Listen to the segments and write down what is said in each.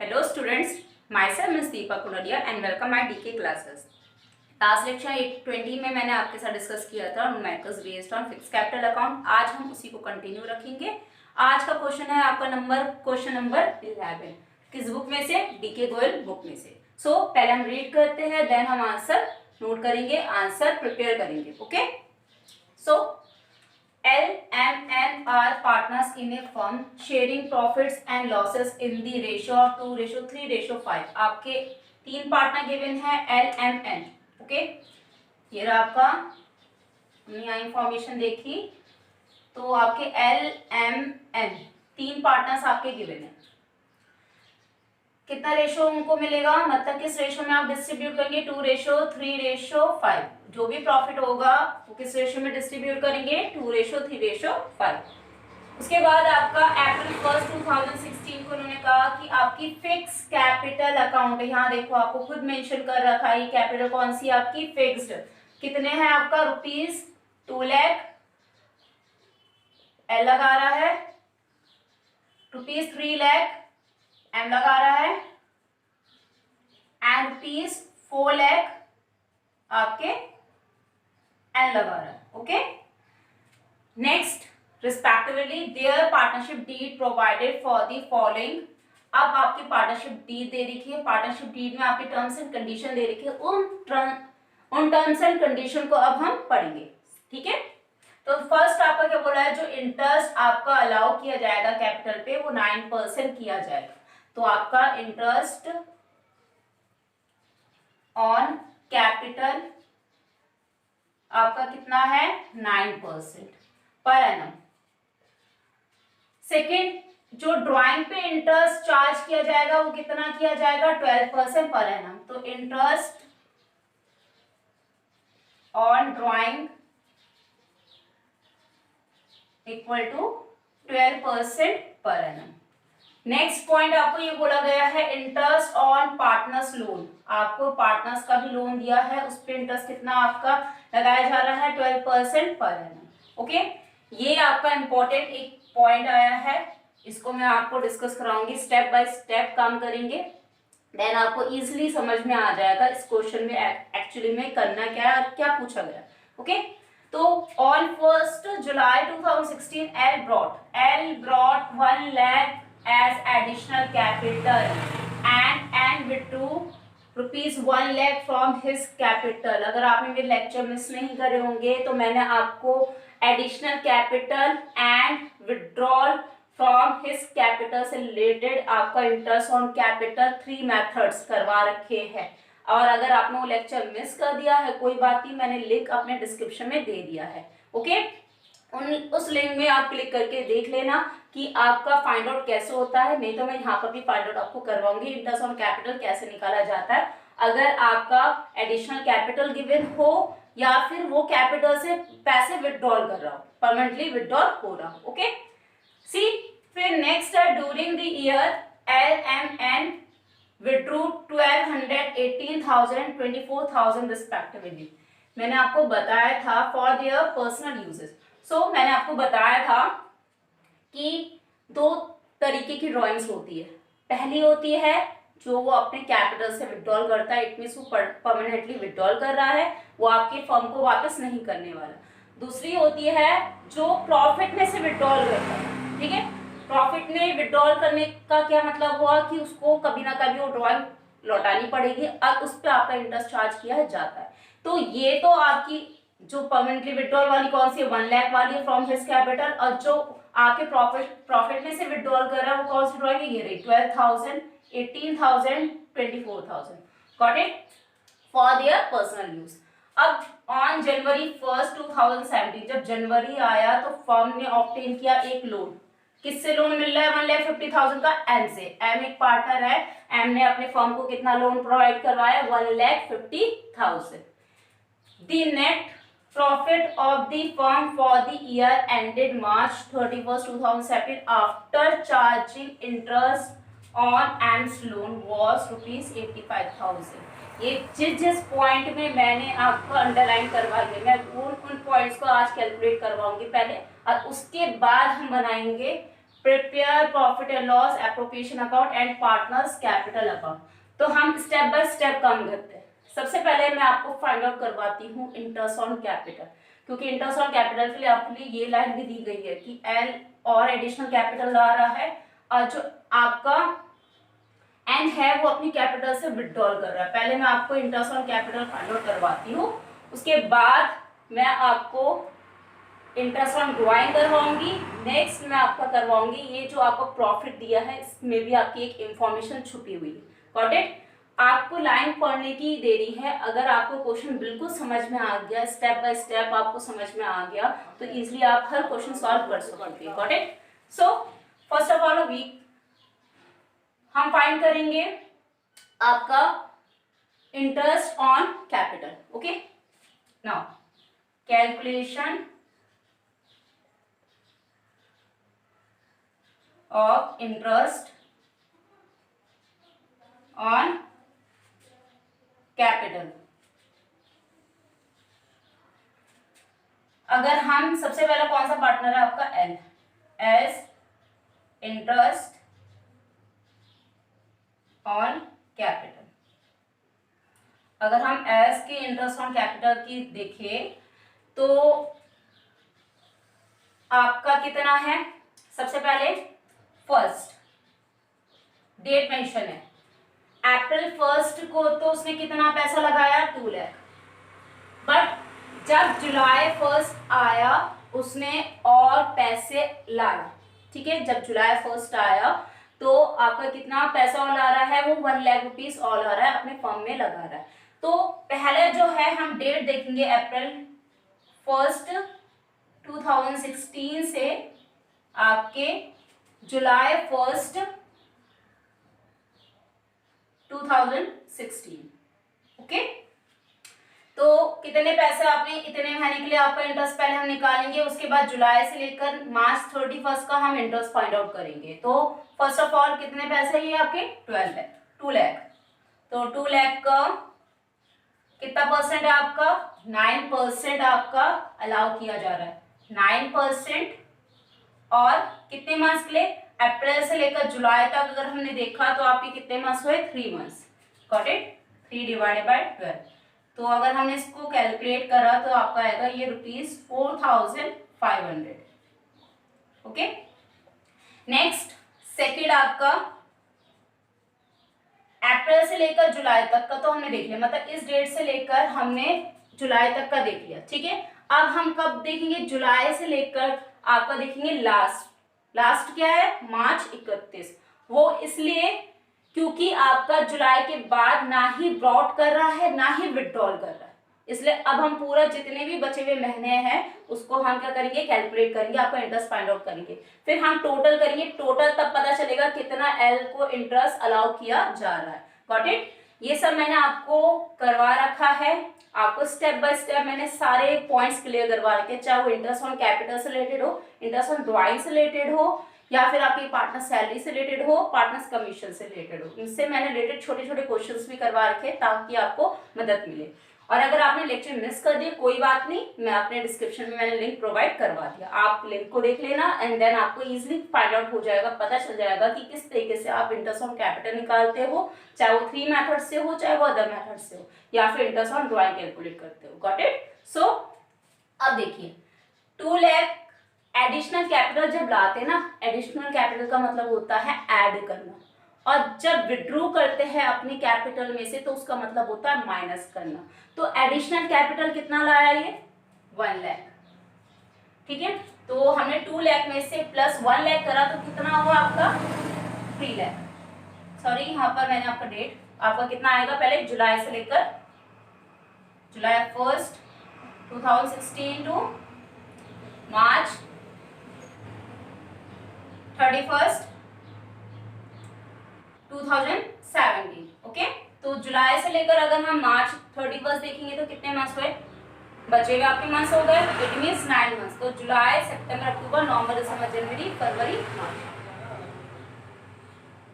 Hello students, myself Ms. Deepa Kunadia and welcome my DK classes. Last lecture 20 में मैंने आपके साथ discuss किया था numericals based on fix capital account. आज हम उसी को कंटिन्यू रखेंगे। आज का क्वेश्चन है आपका क्वेश्चन नंबर 11। किस बुक में से? डीके गोयल बुक में से। सो पहले हम रीड करते हैं, देन हम आंसर नोट करेंगे, आंसर प्रिपेयर करेंगे। Okay, so L, M, N are partners in a firm sharing profits and losses in the ratio of 2:3:5। आपके तीन पार्टनर गिवन है L, M, N। ओके, ये रहा आपका, हमने यहाँ इंफॉर्मेशन देखी तो आपके L, M, N तीन पार्टनर्स आपके गिवन है। कितना रेशो उनको मिलेगा, मतलब किस रेशो में आप डिस्ट्रीब्यूट करेंगे? 2:3:5। जो भी प्रॉफिट होगा वो किस रेशो में डिस्ट्रीब्यूट करेंगे? 2:3:5। उसके बाद आपका अप्रैल 1, 2016 को उन्होंने कहा कि आपकी फिक्स कैपिटल अकाउंट, यहाँ देखो आपको खुद मेंशन कर रखा है कैपिटल कौन सी आपकी फिक्स्ड, कितने हैं आपका? ₹2 लाख एल लगा रहा है, ₹3 लाख एम लगा रहा है, एंड ₹4 लाख आपके एन लगा रहा है। Okay, next, respectively their partnership deed provided for the following. अब आपकी पार्टनरशिप डीड दे रखी है, पार्टनरशिप डीड में आपकी टर्म्स एंड कंडीशन दे रखी है, उन टर्म्स एंड कंडीशन को अब हम पढ़ेंगे। ठीक है, तो फर्स्ट आपका क्या बोला है, जो इंटरेस्ट आपका अलाउ किया जाएगा कैपिटल पे वो 9% किया जाएगा। तो आपका इंटरेस्ट ऑन कैपिटल आपका कितना है? 9% पर एनम। सेकेंड, जो ड्राइंग पे इंटरेस्ट चार्ज किया जाएगा वो कितना किया जाएगा? 12% पर एनम। तो interest on drawing equal to 12% per annum. Next point आपको ये बोला गया है इंटरेस्ट ऑन पार्टनर्स लोन। आपको पार्टनर्स का भी लोन दिया है, उस पर इंटरेस्ट कितना आपका लगाया जा रहा है? 12% पर एनम। ओके, ये आपका इंपॉर्टेंट एक पॉइंट आया है, इसको मैं आपको डिस्कस कराऊंगी, स्टेप बाय स्टेप काम करेंगे, देन आपको इजीली समझ में आ जाएगा इस क्वेश्चन में एक्चुअली में करना क्या है और क्या पूछा गया। ओके, तो on 1 July 2016 L brought 1 lakh as additional capital and withdrew ₹1 lakh from his capital। अगर आपने मेरे लेक्चर मिस नहीं करे होंगे तो मैंने आपको additional capital and withdrawal from his capital से रिलेटेड आपका इंटरेस्ट ऑन कैपिटल 3 मेथड्स करवा रखे हैं। और अगर आपने वो लेक्चर मिस कर दिया है कोई बात नहीं, मैंने लिंक अपने डिस्क्रिप्शन में दे दिया है। ओके, उस लिंक में आप क्लिक करके देख लेना कि आपका फाइंड आउट कैसे होता है, नहीं तो मैं यहाँ पर भी फाइंड आउट आपको करवाऊंगी इंटरेस्ट ऑन कैपिटल कैसे निकाला जाता है अगर आपका एडिशनल कैपिटल गिवन हो या फिर वो कैपिटल से पैसे विड्रॉल कर रहा हो, परमानेंटली विड्रॉल हो रहा हो। ओके, सी फिर नेक्स्ट है during the year LMN withdrew 1200, 18,000, 24,000 respectively. मैंने आपको बताया था फॉर देयर पर्सनल यूजेस। सो मैंने आपको बताया था कि 2 तरीके की ड्राइंग्स होती है। पहली होती है जो वो अपने कैपिटल से विड्रॉल करता है, इट मींस वो परमानेंटली विड्रॉल कर रहा है, वो आपके फर्म को वापस नहीं करने वाला। दूसरी होती है जो प्रॉफिट में से विड्रॉल करता है। ठीक है, प्रॉफिट में विड्रॉल करने का क्या मतलब हुआ कि उसको कभी ना कभी वो ड्राइंग लौटानी पड़ेगी और उस पर आपका इंटरेस्ट चार्ज किया जाता है। तो ये तो आपकी जो परमानेंटली विड्रॉल वाली कौन सी है? 1 लाख वाली है फ्रॉम हिज कैपिटल, और जो आपके प्रॉफिट में से विड्रॉल कर रहा है वो कौन सी ड्राइंग है? ये रही 12,000, 18,000, 24,000। Got it? For their personal use. अब ऑन जनवरी 1, 2017 जब जनवरी आया तो फर्म ने ऑब्टेन किया एक लोन। किससे लोन मिल रहा है? 1,50,000 का एम से। एम एक पार्टनर है, एम ने अपने फर्म को कितना लोन प्रोवाइड करवाया? 1,50,000। The net profit of the firm for the year ended March 31st, 2017 after charging interest on M's loan was ₹85,000। ये जिस पॉइंट में मैंने आपको अंडरलाइन करवाई है मैं उन पॉइंट्स को आज कैलकुलेट करवाऊंगी पहले, और उसके बाद हम बनाएंगे prepare profit and loss, appropriation account and partners capital account. तो हम स्टेप बाय स्टेप काम करते हैं। सबसे पहले मैं आपको फाइंड आउट करवाती हूँ इंटरेस्ट ऑन कैपिटल, क्योंकि इंटरेस्ट ऑन कैपिटल के लिए आपके लिए ये लाइन भी दी गई है कि एल और एडिशनल कैपिटल ला रहा है और जो आपका एन है वो अपनी कैपिटल से विड्रॉल कर रहा है। पहले मैं आपको interest on capital find out करवाती हूँ, उसके बाद मैं आपको इंटरेस्ट ऑन ड्रॉइंग करवाऊंगी। नेक्स्ट मैं आपका करवाऊंगी ये जो आपको प्रॉफिट दिया है, इसमें भी आपकी एक इंफॉर्मेशन छुपी हुई है। Got it? आपको लाइन पढ़ने की देरी है। अगर आपको क्वेश्चन बिल्कुल समझ में आ गया, स्टेप बाय स्टेप आपको समझ में आ गया, तो इजिली आप हर क्वेश्चन सॉल्व कर सकते हैं। Got it? So first of all हम फाइंड करेंगे आपका interest on capital. Okay, now calculation of interest on capital. अगर हम सबसे पहला कौन सा पार्टनर है आपका L, as interest on capital. अगर हम एस के इंटरेस्ट ऑन कैपिटल की देखें तो आपका कितना है, सबसे पहले फर्स्ट डेट मेंशन है, अप्रैल 1 को तो उसने कितना पैसा लगाया 2 लाख, बट जब जुलाई 1 आया उसने और पैसे लाया। ठीक है, जब जुलाई 1 आया तो आपका कितना पैसा और ला रहा है, वो 1 लाख रुपीस और ला रहा है, अपने फर्म में लगा रहा है। तो पहले जो है हम डेट देखेंगे अप्रैल 1, 2016 से आपके जुलाई 1, 2016। ओके, तो कितने पैसे आपने इतने महीने के लिए आपका इंटरेस्ट पहले हम निकालेंगे, उसके बाद जुलाई से लेकर मार्च 31 का हम इंटरेस्ट फाइंड आउट करेंगे। तो फर्स्ट ऑफ ऑल कितने पैसे ये आपके 2 लाख। तो 2 लाख का कितना परसेंट है आपका, 9% आपका अलाउ किया जा रहा है, 9%। और कितने मंथ्स के लिए, अप्रैल से लेकर जुलाई तक अगर हमने देखा तो आपके कितने मंथ्स हुए, 3 months. Got it? 3 divided by 12। तो अगर हमने इसको कैलकुलेट करा तो आपका आएगा ये ₹4500। ओके, नेक्स्ट सेकेंड आपका अप्रैल से लेकर जुलाई तक का तो हमने देख लिया, मतलब इस डेट से लेकर हमने जुलाई तक का देख लिया। ठीक है, अब हम कब देखेंगे, जुलाई से लेकर आपका देखेंगे लास्ट क्या है, मार्च 31। वो इसलिए क्योंकि आपका जुलाई के बाद ना ही ब्रॉड कर रहा है ना ही विड्रॉल कर रहा है, इसलिए अब हम पूरा जितने भी बचे हुए महीने हैं उसको हम क्या करेंगे, कैलकुलेट करेंगे, आपका इंटरेस्ट फाइंड आउट करेंगे, फिर हम टोटल करेंगे। टोटल तब पता चलेगा कितना एल को इंटरेस्ट अलाउ किया जा रहा है। Got it? ये सब मैंने आपको करवा रखा है, आपको स्टेप बाय स्टेप मैंने सारे पॉइंट्स क्लियर करवा रखे, चाहे वो इंटरेस्ट ऑन कैपिटल से रिलेटेड हो, इंटरेस्ट ऑन ड्रॉइंग से रिलेटेड हो, या फिर आपकी पार्टनर सैलरी से रिलेटेड हो, पार्टनर्स कमीशन से रिलेटेड हो। इनसे मैंने रिलेटेड छोटे छोटे क्वेश्चंस भी करवा रखे ताकि आपको मदद मिले। और अगर आपने लेक्चर मिस कर दिए कोई बात नहीं, मैं अपने डिस्क्रिप्शन में मैंने लिंक प्रोवाइड करवा दिया, आप लिंक को देख लेना एंड देन आपको इजीली फाइंड आउट हो जाएगा, पता चल जाएगा कि किस तरीके से आप इंटरेस्ट ऑन कैपिटल निकालते हो, चाहे वो 3 मेथड से हो चाहे वो अदर मेथड से हो, या फिर इंटरेस्ट ऑन ड्रॉइंग कैलकुलेट करते हो। Got it? सो अब देखिए 2 लाख एडिशनल कैपिटल जब लाते हैं ना, एडिशनल कैपिटल का मतलब होता है ऐड करना, और जब विड्रॉ करते हैं अपनी कैपिटल में से तो उसका मतलब होता है माइनस करना। तो एडिशनल कैपिटल कितना लाया ये, 1 लाख। ठीक है, तो हमने 2 लाख में से प्लस 1 लाख करा तो कितना हुआ आपका 3 लाख। सॉरी, यहाँ पर मैंने आपका डेट, आपका कितना आएगा, पहले जुलाई से लेकर जुलाई 1, 2016 टू मार्च 31, 2017। ओके, तो जुलाई से लेकर अगर हम मार्च 31 देखेंगे तो कितने मंथ्स हुए, बचे हुए आपके मंथ्स हो गए, इट मींस 9 मंथ्स। तो जुलाई, सितंबर, अक्टूबर, नवंबर, दिसंबर, जनवरी, फरवरी, मार्च।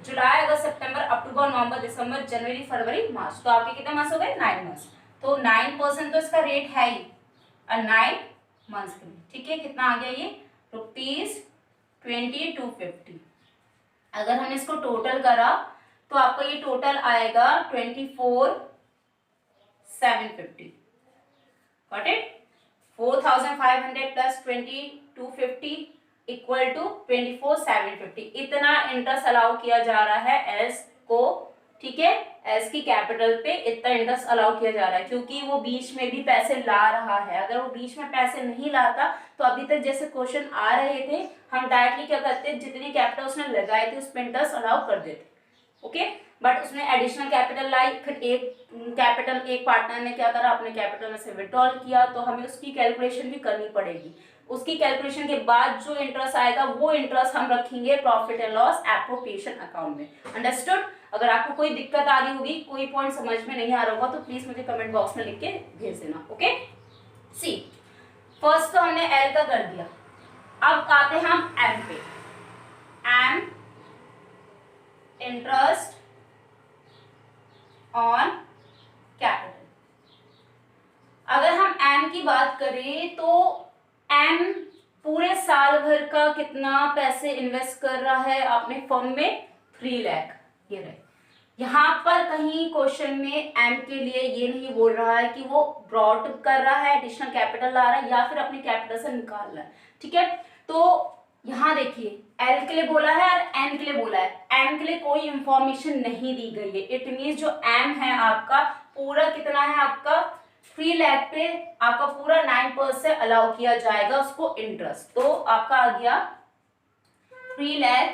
जुलाई, अगस्त, सितंबर, अक्टूबर, नवंबर, दिसंबर, जनवरी, फरवरी, मार्च। तो आपके कितने मंथ्स हो गए, 9 मंथ्स। तो 9% तो इसका रेट है ही, और 9 मंथ्स के लिए। ठीक है, कितना आ गया ये, ₹4500। 20,250। अगर हमने इसको टोटल करा तो आपका ये टोटल आएगा 24,750। Got it? 4,500 plus 20,250 equal to 24,750। इतना इंटरेस्ट अलाउ किया जा रहा है एस को, ठीक है, एस की कैपिटल पे इतना इंटरेस्ट अलाउ किया जा रहा है, क्योंकि वो बीच में भी पैसे ला रहा है। अगर वो बीच में पैसे नहीं लाता तो अभी तक जैसे क्वेश्चन आ रहे थे, हम डायरेक्टली क्या करते, जितनी कैपिटल उसने लगाई थी उस पर इंटरेस्ट अलाउ कर देते, ओके। बट उसने एडिशनल कैपिटल लाई, फिर एक पार्टनर ने क्या करा, अपने कैपिटल में से विड्रॉल किया, तो हमें उसकी कैलकुलेशन भी करनी पड़ेगी। उसकी कैलकुलेशन के बाद जो इंटरेस्ट आएगा वो इंटरेस्ट हम रखेंगे profit and loss appropriation account में। अंडरस्टूड? अगर आपको कोई दिक्कत आ रही होगी, कोई पॉइंट समझ में नहीं आ रहा होगा, तो प्लीज मुझे कमेंट बॉक्स में लिख के भेज देना, ओके। सी, फर्स्ट तो हमने एल का कर दिया, अब आते हैं हम एम पे। M interest on capital. अगर हम एम की बात करें तो एम पूरे साल भर का कितना पैसे इन्वेस्ट कर रहा है अपने फर्म में, 3 लाख। ये रहे, यहाँ पर कहीं क्वेश्चन में एम के लिए ये नहीं बोल रहा है कि वो ब्रॉट कर रहा है, एडिशनल कैपिटल ला रहा है या फिर अपने कैपिटल से निकाल रहा है, ठीक है। तो यहाँ देखिए, एल के लिए बोला है और एन के लिए बोला है। एम के लिए कोई इंफॉर्मेशन नहीं दी गई है। इट मीन्स जो एम है आपका पूरा कितना है, आपका 3 लाख पे आपका पूरा 9% अलाउ किया जाएगा उसको इंटरेस्ट। तो आपका आ गया 3 लाख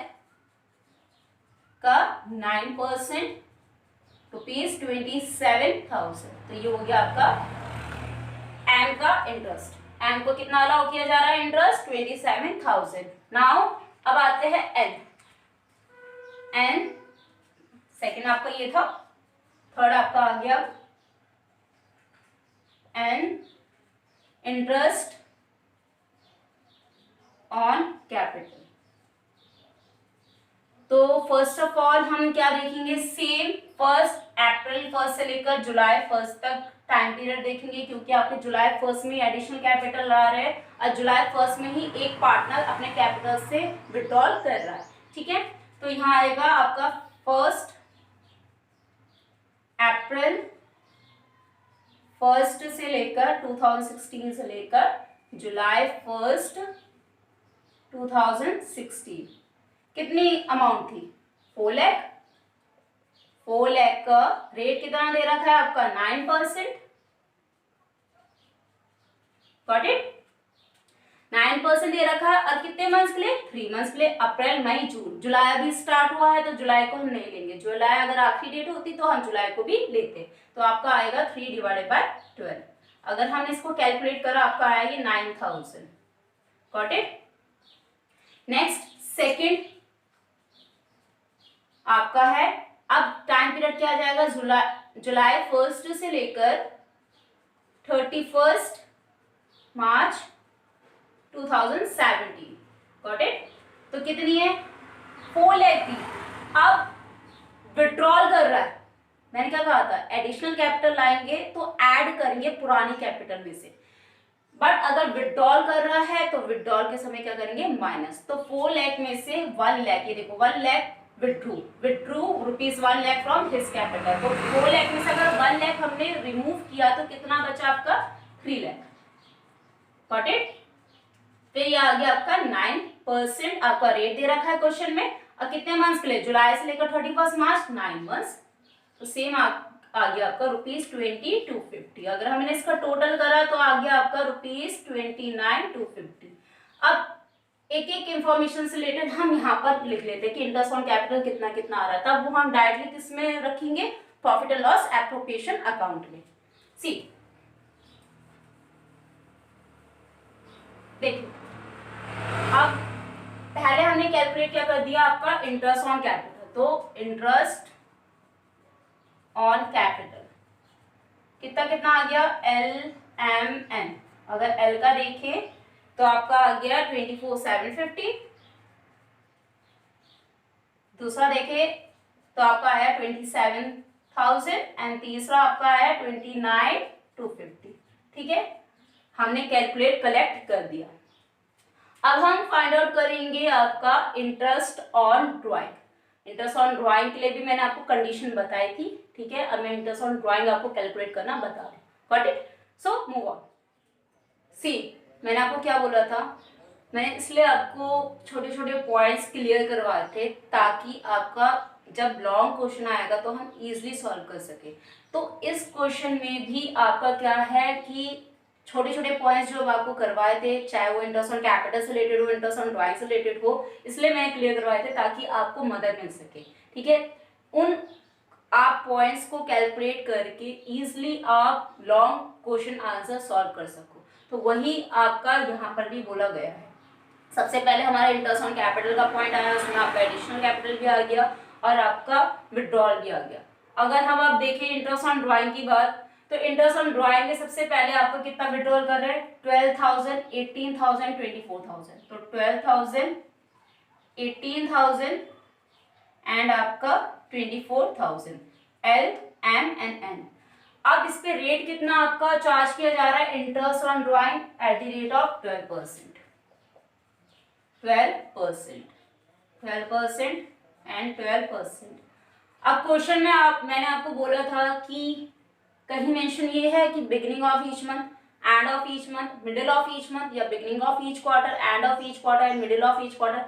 का 9% ₹27,000। तो ये हो गया आपका एम का इंटरेस्ट। एम को कितना अलाउ किया जा रहा है इंटरेस्ट, 27,000। नाउ अब आते हैं एन। एन सेकेंड आपका ये था, थर्ड आपका आ गया एन इंटरेस्ट ऑन कैपिटल। तो फर्स्ट ऑफ ऑल हम क्या देखेंगे, सेम अप्रैल 1 से लेकर जुलाई 1 तक टाइम पीरियड देखेंगे, क्योंकि आपके जुलाई 1 में एडिशनल कैपिटल ला रहे हैं और जुलाई 1 में ही एक पार्टनर अपने कैपिटल से विड्रॉल कर रहा है, ठीक है। तो यहाँ आएगा आपका 1 अप्रैल 1 से लेकर 2016 से लेकर जुलाई 1 2016 कितनी अमाउंट थी, 4 लाख। 4 लाख का रेट कितना दे रखा है आपका, 9%। Got it? 9% दे रखा है और कितने मंथ्स के लिए, 3 मंथ्स के लिए, अप्रैल मई जून। जुलाई अभी स्टार्ट हुआ है तो जुलाई को हम नहीं लेंगे, जुलाई अगर आखिरी डेट होती तो हम जुलाई को भी लेते। तो आपका आएगा 3/12। अगर हमने इसको कैलकुलेट करा आपका आएगी 9,000। Got it? नेक्स्ट सेकेंड आपका है, अब टाइम पीरियड क्या आ जाएगा, जुलाई 1 से लेकर 31 मार्च 2017। Got it? तो कितनी है, 4 लाख थी। अब विड्रॉल कर रहा है, मैंने क्या कहा था, एडिशनल कैपिटल लाएंगे तो ऐड करेंगे पुरानी कैपिटल में से। बट अगर विड्रॉल कर रहा है तो विड्रॉल के समय क्या करेंगे, माइनस। तो 4 लाख में से 1 लाख, ये देखो 1 lakh withdrew ₹1 lakh from his capital. तो 4 लाख में से अगर 1 लाख हमने रिमूव किया तो कितना बचा आपका, 3 लाख। Got it? फिर ये आ गया आपका 9% आपका रेट दे रखा है क्वेश्चन में, और कितने मंथ्स के लिए, जुलाई से लेकर 31 मार्च, 9 मंथ्स। तो सेम आ गया आपका ₹22,250। अगर हमने इसका टोटल करा तो आ गया आपका ₹29,250। अब एक एक इंफॉर्मेशन से रिलेटेड हम यहाँ पर लिख लेते हैं कि इंटरेस्ट ऑन कैपिटल कितना कितना आ रहा है, तब वो हम डायरेक्टली किसमें रखेंगे, profit and loss appropriation account में। सी देखिए, अब पहले हमने कैलकुलेट क्या कर दिया आपका इंटरेस्ट ऑन कैपिटल। तो इंटरेस्ट ऑन कैपिटल कितना कितना आ गया, LMN। अगर L का देखें तो आपका आ गया 24,750। दूसरा देखें तो आपका आया 27,000 एंड तीसरा आपका आया 29,250। ठीक है, हमने कैलकुलेट कलेक्ट कर दिया। अब हम फाइंड आउट करेंगे आपका interest on drawing. Interest on drawing के लिए भी मैंने आपको कंडीशन बताई थी, ठीक है। अब मैं इंटरेस्ट ऑन ड्राइंग आपको कैलकुलेट करना बता रही हूँ। Got it? So move on. See, मैंने आपको क्या बोला था, मैंने इसलिए आपको छोटे छोटे पॉइंट्स क्लियर करवाए थे ताकि आपका जब लॉन्ग क्वेश्चन आएगा तो हम इजीली सॉल्व कर सके। तो इस क्वेश्चन में भी आपका क्या है कि छोटे छोटे पॉइंट्स जो आपको करवाए थे, चाहे वो इंटरेस्ट ऑन कैपिटल से रिलेटेड हो, इंटरेस्ट ऑन ड्राइंग से रिलेटेड हो, इसलिए मैंने क्लियर करवाए थे ताकि आपको मदद मिल सके, ठीक है। उन आप पॉइंट्स को कैलकुलेट करके इजीली आप लॉन्ग क्वेश्चन आंसर सॉल्व कर सको। तो वही आपका यहाँ पर भी बोला गया है। सबसे पहले हमारा इंटरेस्ट ऑन कैपिटल का पॉइंट आया, उसमें आपका एडिशनल कैपिटल भी आ गया और आपका विड्रॉल भी आ गया। अगर हम अब देखें इंटरेस्ट ऑन ड्राइंग की बात, तो इंटरेस्ट ऑन ड्राइंग में सबसे पहले आपको कितना विड्रॉल कर रहे हैं, 12,000, 18,000, 24,000। तो 12,000, 18,000 एंड आपका 24,000, एल एम एन एन। अब इस पे रेट कितना आपका चार्ज किया जा रहा है, interest on drawing at the rate of 12%, 12%, 12% and 12%। अब क्वेश्चन में मैंने आपको बोला था कि कहीं मेंशन ये है कि beginning of each month, end of each month, middle of each month, या beginning of each quarter, end of each quarter and middle of each quarter,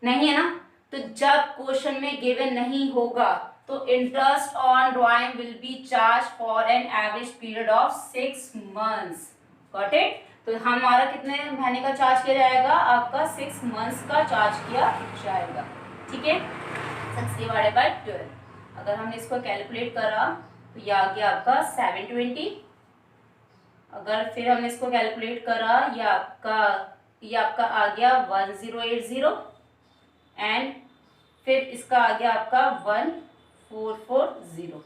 नहीं है ना। तो जब क्वेश्चन में गिवन नहीं होगा तो interest on drawing will be charge for an average period of 6 months. Got it? तो हमारा कितने महीने का चार्ज किया जाएगा, आपका 6 मंथ्स का चार्ज किया जाएगा, ठीक है। 6 डिवाइडेड बाय 12, अगर हमने इसको कैलकुलेट करा तो ये आ गया आपका 720। अगर फिर हमने इसको कैलकुलेट करा ये आपका आ गया 1080 एंड फिर इसका आ गया आपका 1440।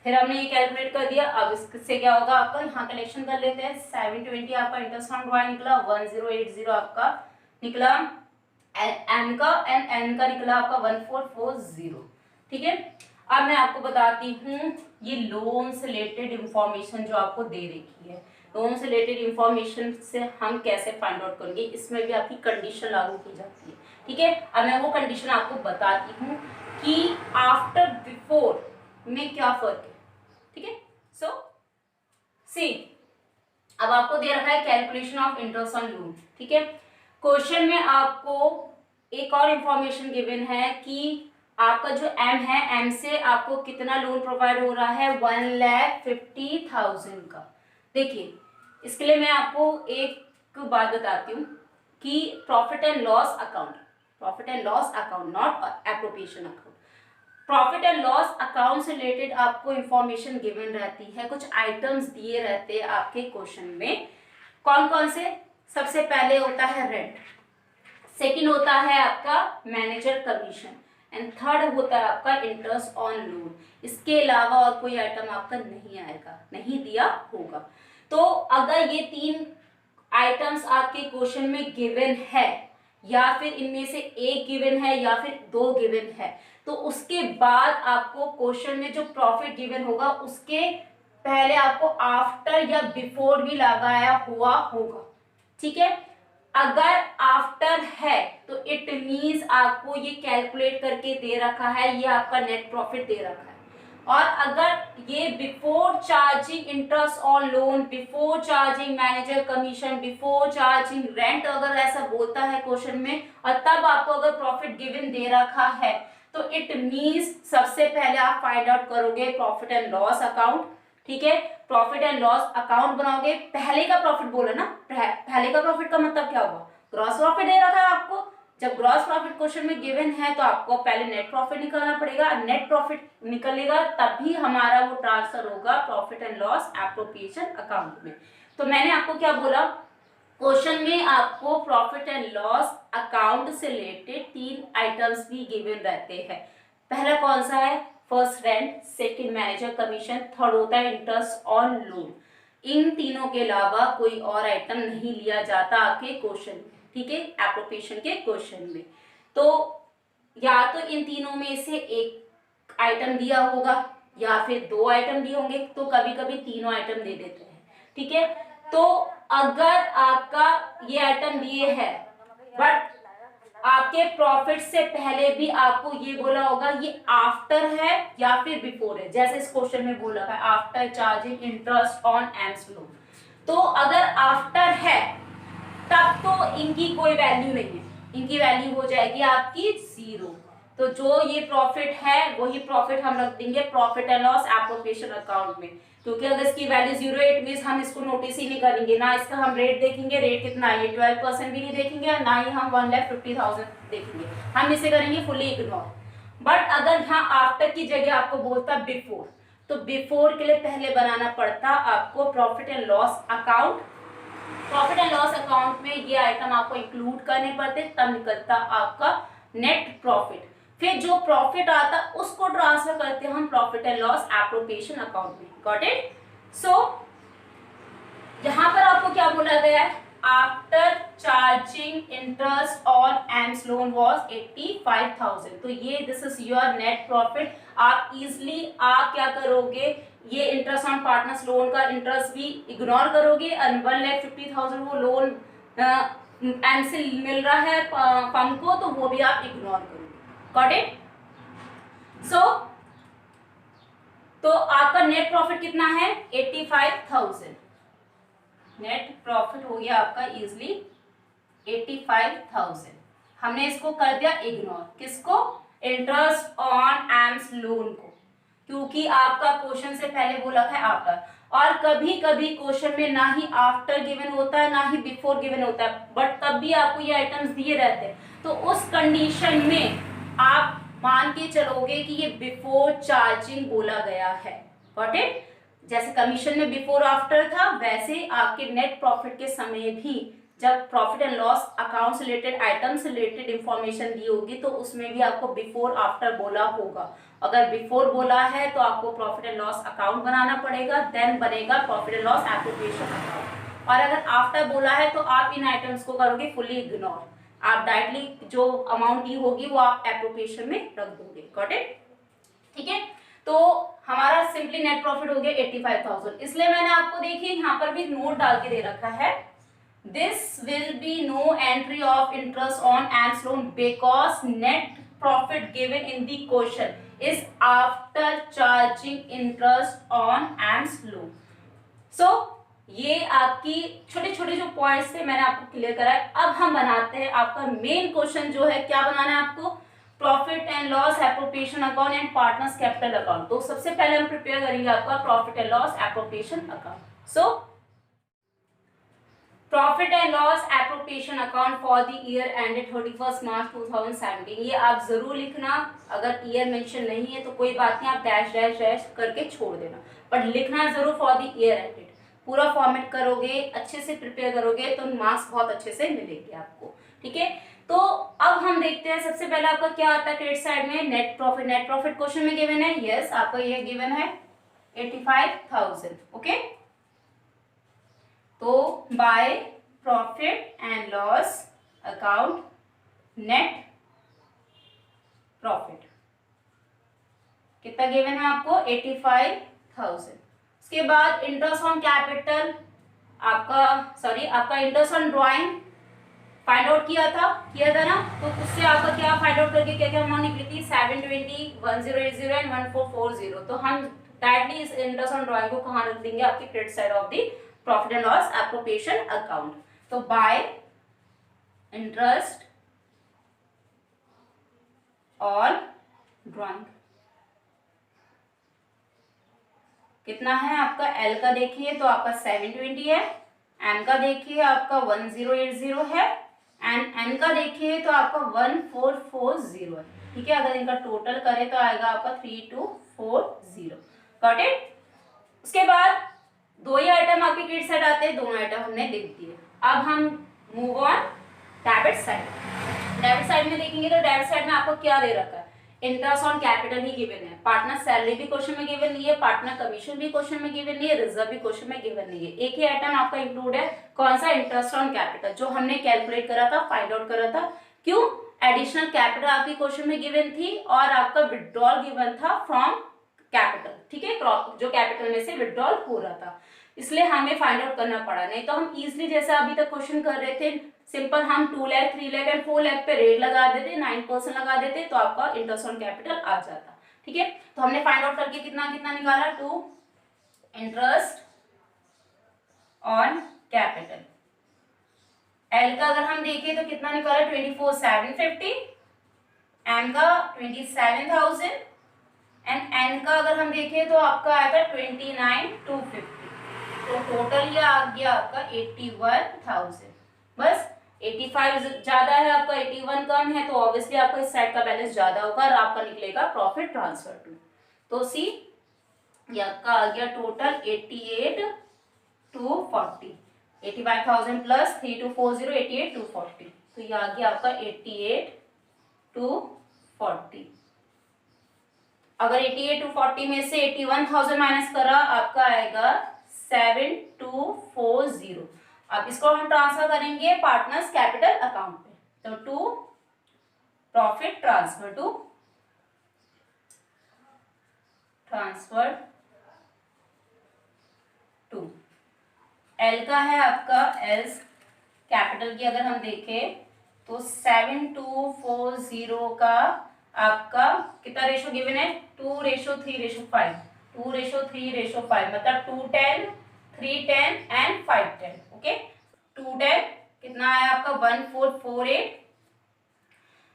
फिर हमने ये कैलकुलेट कर दिया। अब इससे क्या होगा, आपका यहाँ कलेक्शन कर लेते हैं। 720 आपका इंटरेस्ट ऑन ड्राइंग निकला, 1080 आपका निकला एम का, एंड एन का निकला आपका 1440, ठीक है। अब मैं आपको बताती हूँ ये लोन से रिलेटेड इंफॉर्मेशन जो आपको दे रखी है, लोन से रिलेटेड इंफॉर्मेशन से हम कैसे फाइंड आउट करेंगे, इसमें भी आपकी कंडीशन लागू की जाती है, ठीक है। अब मैं वो कंडीशन आपको बताती हूँ कि आफ्टर बिफोर में क्या फर्क है, ठीक है। सो सी, अब आपको दे रखा है calculation of interest on loan, ठीक है। क्वेश्चन में आपको एक और इंफॉर्मेशन गिवन है कि आपका जो एम है, एम से आपको कितना लोन प्रोवाइड हो रहा है, 1,50,000 का। देखिए, इसके लिए मैं आपको एक बात बताती हूँ कि profit and loss account, profit and loss account, not appropriation account, profit and loss account से रिलेटेड आपको इंफॉर्मेशन गिवन रहती है, कुछ आइटम्स दिए रहते हैं आपके क्वेश्चन में। कौन कौन से? सबसे पहले होता है रेंट, सेकंड होता है आपका मैनेजर कमीशन, एंड थर्ड होता है आपका इंटरेस्ट ऑन लोन। इसके अलावा और कोई आइटम आपका नहीं आएगा, नहीं दिया होगा। तो अगर ये 3 आइटम्स आपके क्वेश्चन में गिवन है, या फिर इनमें से एक गिवन है या फिर 2 गिवन है, तो उसके बाद आपको क्वेश्चन में जो प्रॉफिट गिवन होगा उसके पहले आपको आफ्टर या बिफोर भी लगाया हुआ होगा, ठीक है। अगर आफ्टर है तो इट मींस आपको ये कैलकुलेट करके दे रखा है, ये आपका नेट प्रॉफिट दे रखा है। और अगर ये before charging interest on loan, before charging manager commission, before charging rent, अगर ऐसा बोलता है क्वेश्चन में और तब आपको अगर प्रॉफिट गिवन दे रखा है, तो इट मींस सबसे पहले आप फाइंड आउट करोगे प्रॉफिट एंड लॉस अकाउंट, ठीक है। प्रॉफिट एंड लॉस अकाउंट बनाओगे, पहले का प्रॉफिट बोला ना, पहले का प्रॉफिट का मतलब क्या होगा, ग्रॉस प्रॉफिट दे रखा है आपको। जब ग्रॉस प्रॉफिट क्वेश्चन में गिवन है तो आपको पहले नेट प्रॉफिट निकालना पड़ेगा, नेट प्रॉफिट निकलेगा तभी हमारा वो ट्रांसफर होगा profit and loss appropriation account में। तो मैंने आपको क्या बोला, क्वेश्चन में आपको प्रॉफिट एंड लॉस अकाउंट से रिलेटेड 3 आइटम्स भी गिवन रहते हैं। पहला कौन सा है, first rent, second manager commission, third होता है इंटरेस्ट ऑन लोन। इन तीनों के अलावा कोई और आइटम नहीं लिया जाता आपके क्वेश्चन में, ठीक है, एप्रोप्रिएशन के क्वेश्चन में। तो या तो इन तीनों में से एक आइटम दिया होगा या फिर 2 आइटम दिए होंगे, तो कभी कभी तीनों आइटम दे देते हैं, ठीक है। तो अगर आपका ये आइटम दिए है बट आपके प्रॉफिट से पहले भी आपको ये बोला होगा ये आफ्टर है या फिर बिफोर है, जैसे इस क्वेश्चन में बोला है after charging interest on M's loan. तो अगर आफ्टर है तब तो इनकी कोई वैल्यू नहीं है, इनकी वैल्यू हो जाएगी आपकी 0। तो जो ये प्रॉफिट है वही प्रॉफिट हम रख देंगे profit and loss appropriation account में, क्योंकि अगर इसकी वैल्यू 0 है इट मींस हम इसको नोटिस ही नहीं करेंगे, ना इसका हम रेट देखेंगे, रेट कितना है 12% भी नहीं देखेंगे, और ना ही हम 1,50,000 देखेंगे, हम इसे करेंगे फुली इग्नोर। बट अगर यहाँ आफ्टर की जगह आपको बोलता बिफोर, तो बिफोर के लिए पहले बनाना पड़ता आपको profit and loss account. Profit and loss account में ये आइटम आपको इंक्लूड करने पड़ते, तब निकलता आपका नेट प्रॉफिट। फिर जो प्रॉफिट आता उसको ट्रांसफर करते हम profit and loss appropriation account में। Got it? सो यहां पर आपको क्या बोला गया है, after charging interest on M's loan was 85,000। तो ये this is your net profit. आप इजिली आप क्या करोगे, ये इंटरेस्ट ऑन पार्टनर्स लोन का इंटरेस्ट भी इग्नोर करोगे, और 1,50,000 वो लोन एम से मिल रहा है फर्म को, तो वो भी आप इग्नोर करोगे। Got it? सो तो आपका नेट प्रॉफिट कितना है 85,000। नेट प्रॉफिट हो गया आपका इजिली 85,000। हमने इसको कर दिया इग्नोर, किसको, इंटरेस्ट ऑन एम्स लोन को, क्योंकि आपका क्वेश्चन से पहले बोला है आफ्टर, और कभी कभी क्वेश्चन में ना ही आफ्टर गिवन होता है ना ही बिफोर गिवन होता है, बट तब भी आपको ये आइटम्स दिए रहते हैं। तो उस कंडीशन में आप मान के चलोगे कि ये बिफोर चार्जिंग बोला गया है। Got it? जैसे कमीशन में बिफोर आफ्टर था, वैसे आपके नेट प्रॉफिट के समय भी जब प्रॉफिट एंड लॉस अकाउंट से रिलेटेड आइटम से रिलेटेड इंफॉर्मेशन दी होगी तो उसमें भी आपको बिफोर आफ्टर बोला होगा। अगर बिफोर बोला है तो आपको प्रॉफिट एंड लॉस अकाउंट बनाना पड़ेगा, देन बनेगा profit and loss appropriation account. और अगर आफ्टर बोला है तो आप इन आइटम्स को करोगे फुली इग्नोर, आप डायरेक्टली जो अमाउंट दी होगी वो आप एप्रोप्रिएशन में रख दोगे। Got it? ठीक है, तो हमारा सिंपली नेट प्रॉफिट हो गया 85,000। इसलिए मैंने आपको देखिए यहाँ पर भी नोट डाल के दे रखा है, this will be no entry of interest on M's loan because net profit given in the question is after charging interest on M's loan. So ये आपकी छोटे छोटे जो पॉइंट्स थे मैंने आपको क्लियर कराया। अब हम बनाते हैं आपका मेन क्वेश्चन, जो है क्या बनाना है आपको, profit and loss appropriation account and partners capital account. तो सबसे पहले हम प्रिपेयर करेंगे आपका profit and loss appropriation account. So profit and loss appropriation account for the year ended 31 मार्च 2017। ये आप जरूर लिखना, अगर ईयर मेंशन नहीं है तो कोई बात नहीं, आप डैश डैश डैश करके छोड़ देना, बट लिखना जरूर फॉर द ईयर एंडेड। पूरा फॉर्मेट करोगे, अच्छे से प्रिपेयर करोगे तो मार्क्स बहुत अच्छे से मिलेंगे आपको। ठीक है, तो अब हम देखते हैं सबसे पहले आपका क्या आता है क्रेडिट साइड में, net profit. Net profit question में गिवन है, यस आपका ये गिवन है 85,000। ओके, तो by profit and loss account net profit कितना गिवन है आपको 85,000। उसके बाद इंटरेस्ट ऑन कैपिटल आपका interest on drawing find out किया था ना, तो उससे आपका क्या फाइंड आउट करके क्या क्या अमाउंट निकली थी 720, 1080 एंड 1440। तो हम डायरेक्टली इस इंटरेस्ट ऑन ड्राइंग को कहाँ रख देंगे, आपकी credit side of the profit and loss appropriation account. तो बाय इंटरेस्ट ऑन ड्राइंग कितना है आपका, एल का देखिए तो आपका 720 है, एम का देखिए आपका 1080 है, एंड एन का देखिए तो आपका 1440 है। ठीक है, अगर इनका टोटल करें तो आएगा आपका 3240। Got it? उसके बाद दो ही आइटम आपके क्रेडिट साइड आते हैं, दोनों आइटम हमने लिख दिए। अब हम move on debit side. Debit side में देखेंगे तो डेबिट साइड में आपको क्या दे रखा है, interest on capital he given है, पार्टनर सैलरी भी क्वेश्चन में गिवन नहीं है, पार्टनर कमीशन भी क्वेश्चन में गिवन नहीं है, रिजर्व भी क्वेश्चन में गिवन नहीं है। एक ही आइटम आपका इंक्लूड है, कौन सा, इंटरेस्ट ऑन कैपिटल, जो हमने कैलकुलेट करा था, फाइंड आउट करा था। क्यों, एडिशनल कैपिटल आपकी क्वेश्चन में गिवन थी और आपका विड्रॉल गिवन था फ्रॉम कैपिटल। ठीक है, जो कैपिटल में से विड्रॉल हो रहा था, इसलिए हमें फाइंड आउट करना पड़ा, नहीं तो हम इजिली जैसे अभी तक क्वेश्चन कर रहे थे सिंपल हम 2 लाख 3 लाख एंड 4 लाख पे रेट लगा देते, 9% लगा देते, तो आपका इंटरेस्ट ऑन कैपिटल आ जाता। ठीक है, तो हमने फाइंड आउट करके कितना कितना निकाला, 2 इंटरेस्ट ऑन कैपिटल। एल का अगर हम देखें तो कितना निकाला, 24,750, एम का 27,000 एंड एन का अगर हम देखें तो आपका आया था 29,250। तो टोटल ये आ गया आपका 81,000। बस 85 ज्यादा है आपका, 81 कम है, तो ऑब्वियसली आपका इस साइड का बैलेंस ज्यादा होगा और आपका निकलेगा प्रॉफिट ट्रांसफर टू। तो सी ये आपका आ गया टोटल 88,240, 85,000 प्लस 3240, 88,240। तो ये आ गया आपका 88,240। अगर 88,240 में से 81,000 माइनस करा, आपका आएगा 7,240। अब इसको हम ट्रांसफर करेंगे पार्टनर्स कैपिटल अकाउंट पे, तो to profit transfer to L का है आपका, एल्स कैपिटल की अगर हम देखें तो 7,240 का आपका कितना रेशो गिवन है, 2:3:5, 2:3:5, मतलब 210, 310 एंड 510। ओके, 210 कितना है आपका 1448,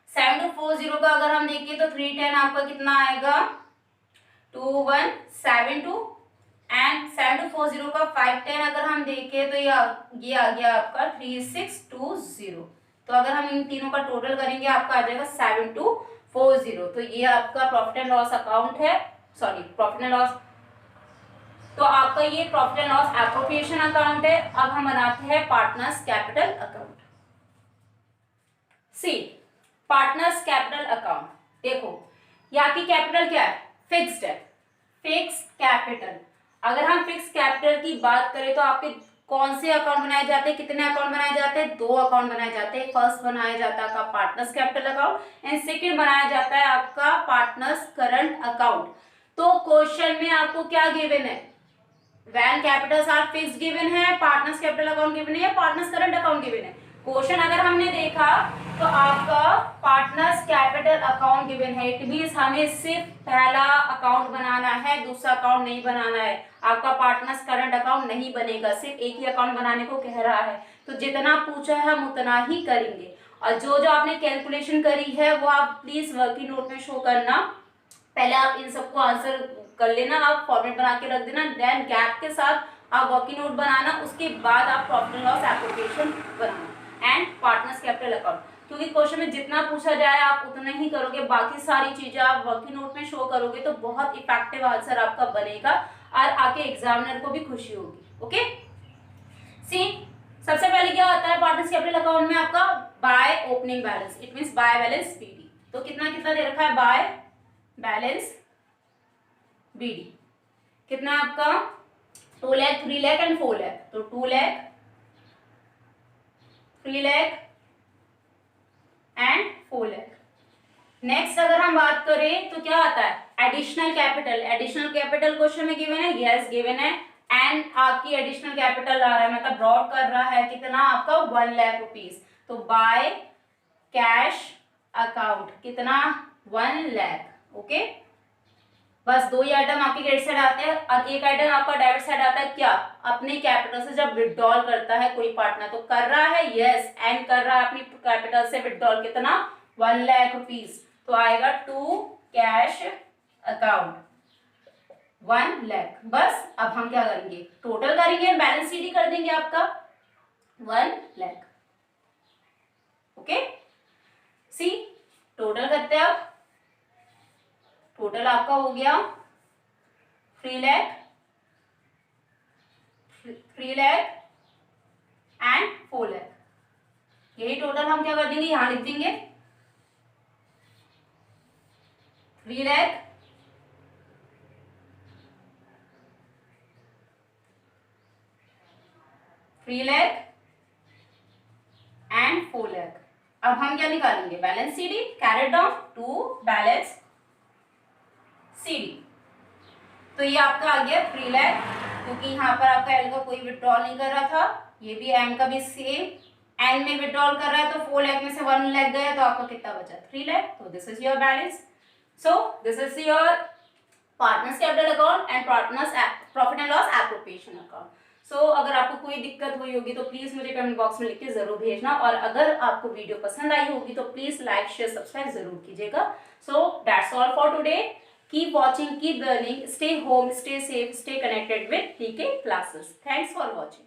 7,240 का अगर हम देखें तो 310 आपका कितना आएगा 2172 एंड 7,240 का 510 अगर हम देखें तो ये आ गया आपका 3620। तो अगर हम इन तीनों का टोटल करेंगे आपका आ जाएगा 7,240। तो ये आपका प्रॉफिट एंड लॉस अकाउंट है, सॉरी प्रॉफिट एंड लॉस, तो आपका ये profit and loss appropriation account है। अब हम बनाते हैं पार्टनर्स कैपिटल अकाउंट। सी पार्टनर्स कैपिटल अकाउंट, देखो यहाँ की कैपिटल क्या है, फिक्स्ड है, फिक्स कैपिटल। अगर हम फिक्स कैपिटल की बात करें तो आपके कौन से अकाउंट बनाए जाते हैं, कितने अकाउंट बनाए जाते हैं, 2 अकाउंट बनाए जाते हैं। फर्स्ट बनाया जाता है आपका partners capital account and second बनाया जाता है आपका पार्टनर्स करंट अकाउंट। तो क्वेश्चन में आपको क्या गिवन है, when capitals are fixed given है, पार्टनर्स कैपिटल अकाउंट गिवन है या पार्टनर्स करंट अकाउंट गिवन है। क्वेश्चन अगर हमने देखा तो आपका पार्टनर्स कैपिटल अकाउंट गिवन है, इट मींस हमें सिर्फ पहला अकाउंट बनाना है, दूसरा अकाउंट नहीं बनाना है। आपका पार्टनर्स करंट अकाउंट नहीं बनेगा, सिर्फ एक ही अकाउंट बनाने को कह रहा है। तो जितना पूछा है हम उतना ही करेंगे और जो आपने कैलकुलेशन करी है वो आप प्लीज वर्किंग नोट में शो करना। पहले आप इन सबको आंसर कर लेना, आप फॉर्मेट बना के रख देना, देन गैप के साथ आप वर्किंग नोट बनाना, उसके बाद आप profit and loss application banana and partners capital account. क्योंकि क्वेश्चन में जितना पूछा जाए आप उतना ही करोगे, बाकी सारी चीजें आप वर्किंग नोट में शो करोगे तो बहुत इफेक्टिव आंसर आपका बनेगा और आके एग्जामिनर को भी खुशी होगी। ओके, सी सबसे पहले क्या होता है पार्टनर्स कैपिटल अकाउंट में आपका by opening balance, it means by balance BD. तो कितना कितना दे रखा है, बाय बैलेंस बीडी कितना आपका 2 लाख 3 लाख एंड 4 लाख, तो 2 लाख 3 लाख एंड 4 लाख। नेक्स्ट अगर हम बात करें तो क्या आता है additional capital. Additional capital question में गिवन है, यस गिवन है, एंड आपकी एडिशनल कैपिटल आ रहा है, मतलब ब्रॉड कर रहा है कितना आपका 1 लाख रुपीज। तो बाय कैश अकाउंट कितना 1 लाख। ओके, बस 2 ही आइटम आपके क्रेडिट साइड आते हैं और एक आइटम आपका डेबिट साइड आता है, क्या अपने कैपिटल से जब विड्रॉल करता है कोई पार्टनर, तो कर रहा है यस, एंड कर रहा है अपनी कैपिटल से विड्रॉल कितना 1 लाख रुपीज। तो आएगा टू कैश अकाउंट 1 लाख। बस अब हम क्या करेंगे, टोटल करेंगे, बैलेंस शीट ही कर देंगे आपका 1 लाख। ओके, सी टोटल करते हैं आप, टोटल आपका हो गया 3 लाख एंड 4 लाख। यही टोटल हम क्या कर देंगे, यहां लिख देंगे 3 लाख 3 लाख एंड 4 लाख। अब हम क्या निकालेंगे, balance CD, carried down to balance CD. तो ये आपका आ गया 3 लाख, क्योंकि यहाँ पर आपका एल का कोई विड्रॉल नहीं कर रहा था, ये भी एम का भी सेम, एन में विड्रॉल कर रहा है तो 4 लाख में से 1 लाख गया तो आपका कितना बचा 3 लाख, तो this is your balance. So this is your partners capital account and partners profit and loss appropriation account. So अगर आपको कोई दिक्कत हुई होगी तो प्लीज मुझे कमेंट बॉक्स में लिख के जरूर भेजना, और अगर आपको वीडियो पसंद आई होगी तो प्लीज लाइक शेयर सब्सक्राइब जरूर कीजिएगा. So that's all for today. Keep watching, keep learning, stay home, stay safe, stay connected with TK classes. Thanks for watching.